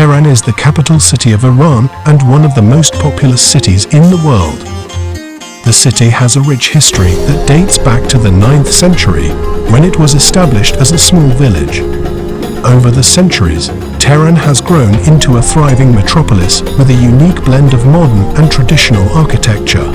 Tehran is the capital city of Iran and one of the most populous cities in the world. The city has a rich history that dates back to the 9th century, when it was established as a small village. Over the centuries, Tehran has grown into a thriving metropolis with a unique blend of modern and traditional architecture.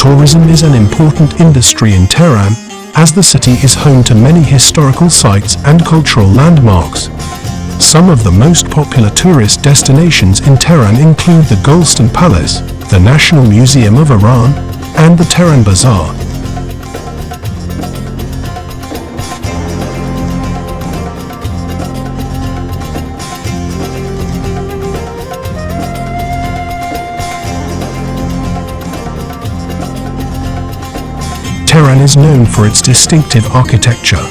Tourism is an important industry in Tehran, as the city is home to many historical sites and cultural landmarks. Some of the most popular tourist destinations in Tehran include the Golestan Palace, the National Museum of Iran, and the Tehran Bazaar. Tehran is known for its distinctive architecture,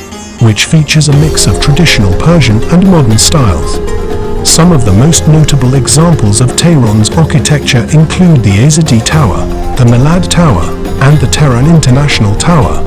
which features a mix of traditional Persian and modern styles. Some of the most notable examples of Tehran's architecture include the Azadi Tower, the Milad Tower, and the Tehran International Tower.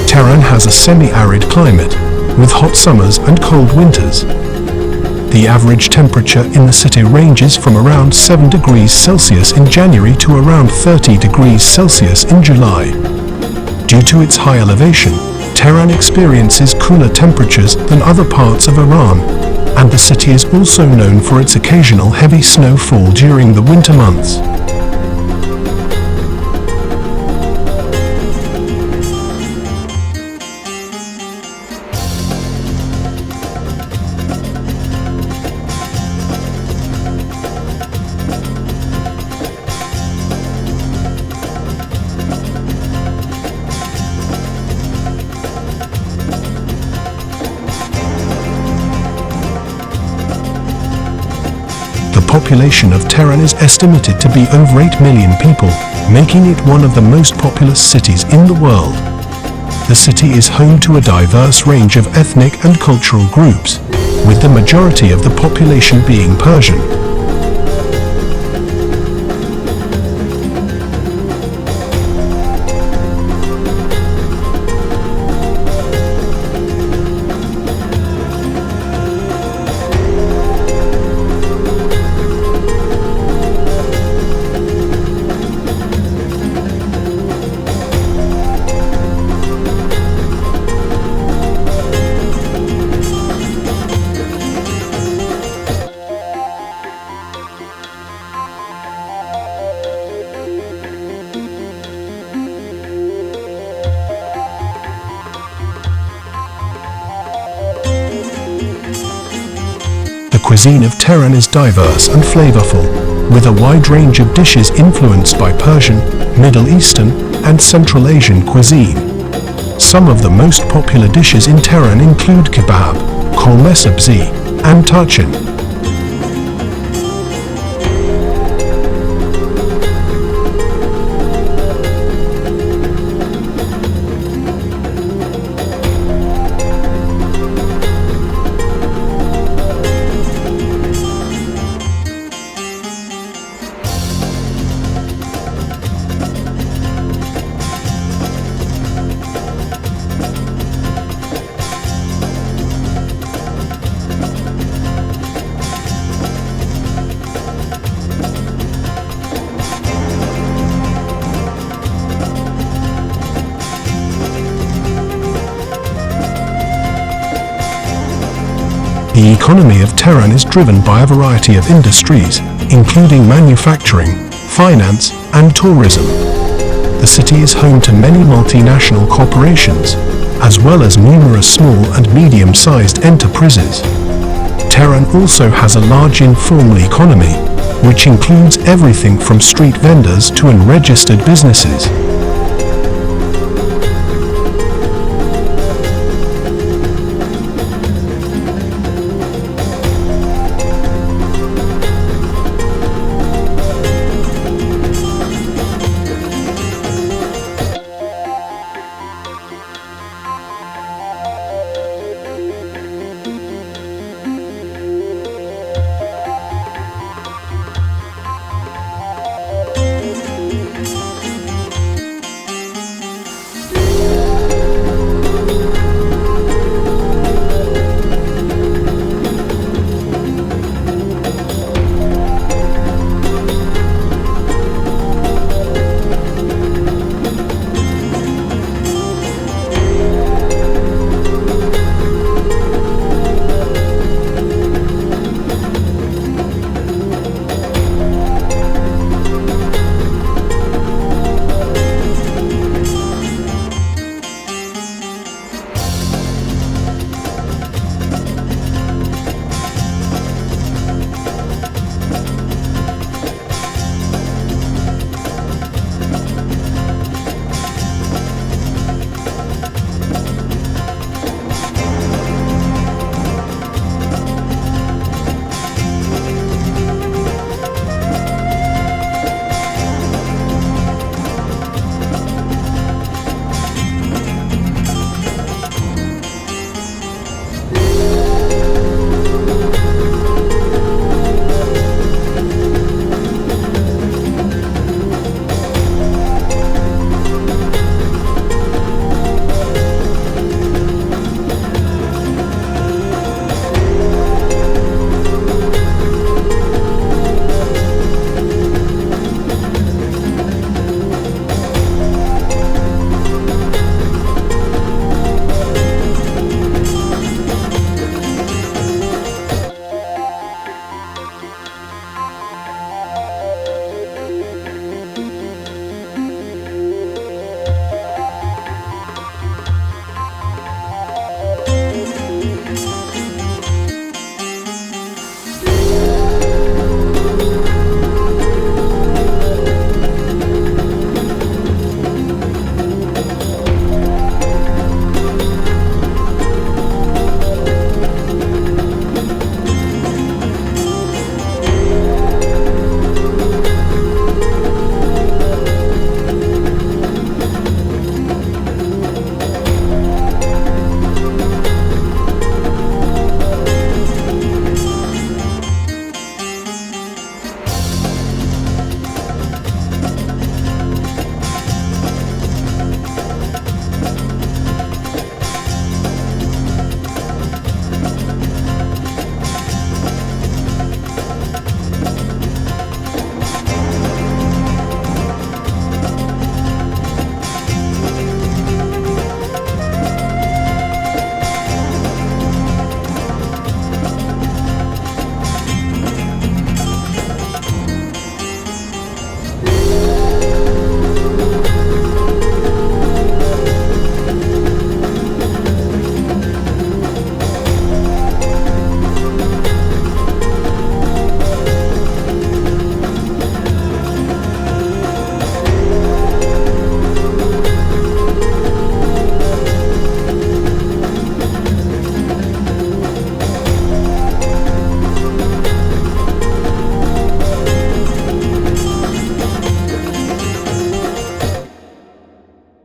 Tehran has a semi-arid climate, with hot summers and cold winters. The average temperature in the city ranges from around 7 degrees Celsius in January to around 30 degrees Celsius in July. Due to its high elevation, Tehran experiences cooler temperatures than other parts of Iran, and the city is also known for its occasional heavy snowfall during the winter months. The population of Tehran is estimated to be over 8 million people, making it one of the most populous cities in the world. The city is home to a diverse range of ethnic and cultural groups, with the majority of the population being Persian. The cuisine of Tehran is diverse and flavorful, with a wide range of dishes influenced by Persian, Middle Eastern, and Central Asian cuisine. Some of the most popular dishes in Tehran include kebab, kolme sabzi, and tarchin. The economy of Tehran is driven by a variety of industries, including manufacturing, finance, and tourism. The city is home to many multinational corporations, as well as numerous small and medium-sized enterprises. Tehran also has a large informal economy, which includes everything from street vendors to unregistered businesses.